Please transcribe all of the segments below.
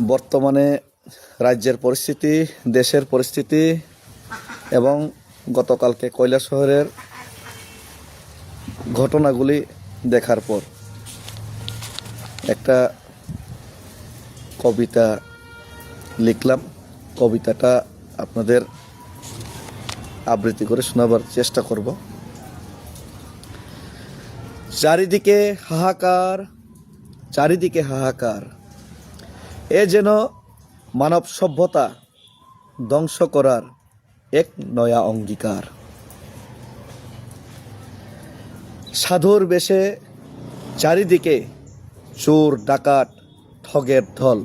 বর্তমানে রাজ্যের পরিস্থিতি, দেশের পরিস্থিতি এবং গতকালকে কৈলাসহরের ঘটনাগুলি দেখার পর একটা কবিতা লিখলাম। কবিতাটা আপনাদের আবৃত্তি করে শোনাবার চেষ্টা করব। চারিদিকে হাহাকার, চারিদিকে হাহাকার, এ যেন মানব সভ্যতা ধ্বংস করার এক নয়া অঙ্গীকার। সাধুর বেশে চারিদিকে চোর ডাকাত ঠগের ঢল,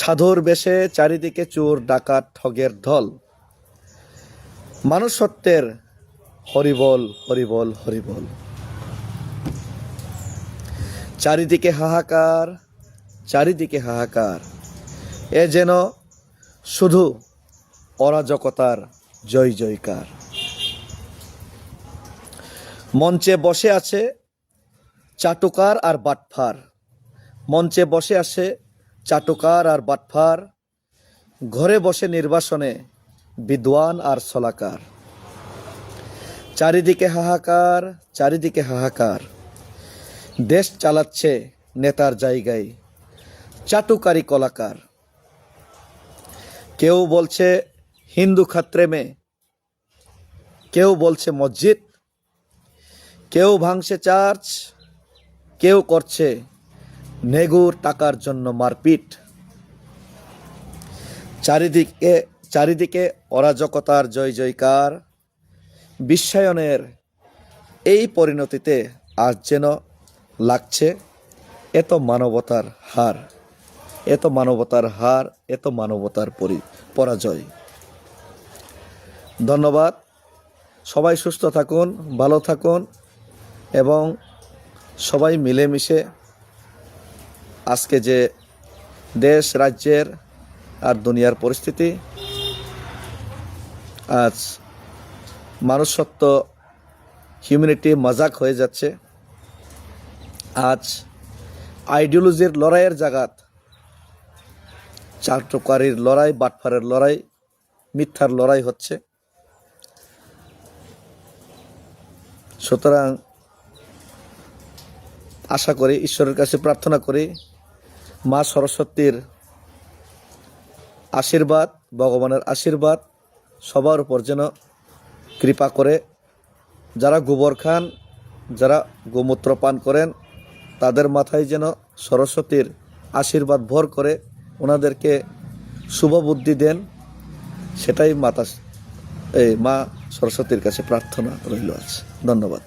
সাধুর বেশে চারিদিকে চোর ডাকাত ঠগের ঢল, মানুষত্বের হরিবল হরিবল হরিবল। চারিদিকে হাহাকার, চারিদিকে হাহাকার, এ যেন শুধু অরাজকতার জয় জয়কার। মঞ্চে বসে আছে চাটুকার আর বাটফার, মঞ্চে বসে আছে চাটুকার আর বাটফার, ঘরে বসে নির্বাসনে বিদ্বান আর সলাকার। চারিদিকে হাহাকার, চারিদিকে হাহাকার, দেশ চালাচ্ছে নেতার জায়গায় চাটুকারি কলাকার। কেউ বলছে হিন্দু খাত্রে মে, কেউ বলছে মসজিদ, কেউ ভাঙছে চার্চ, কেউ করছে নেগুর টাকার জন্য মারপিট। চারিদিকে চারিদিকে অরাজকতার জয় জয়কার। বিশ্বায়নের এই পরিণতিতে আজ যেন লাগছে এত মানবতার হার, এত মানবতার হার, এত মানবতার পরাজয়। ধন্যবাদ। সবাই সুস্থ থাকুন, ভালো থাকুন এবং সবাই মিলেমিশে আজকে যে দেশ রাজ্যের আর দুনিয়ার পরিস্থিতি, আজ মানুষত্ব হিউম্যানিটি মজাক হয়ে যাচ্ছে। আজ আইডিওলজির লড়াইয়ের জায়গাত চাটুকারির লড়াই, বাটফারের লড়াই, মিথ্যার লড়াই হচ্ছে। সুতরাং আশা করি, ঈশ্বরের কাছে প্রার্থনা করি, মা সরস্বতীর আশীর্বাদ, ভগবানের আশীর্বাদ সবার উপর যেন কৃপা করে। যারা গোবর খান, যারা গোমূত্র পান করেন, তাদের মাথায় যেন সরস্বতীর আশীর্বাদ ভর করে ওনাদেরকে শুভ বুদ্ধি দেন। সেটাই মা সরস্বতীর কাছে প্রার্থনা রইল আছে। ধন্যবাদ।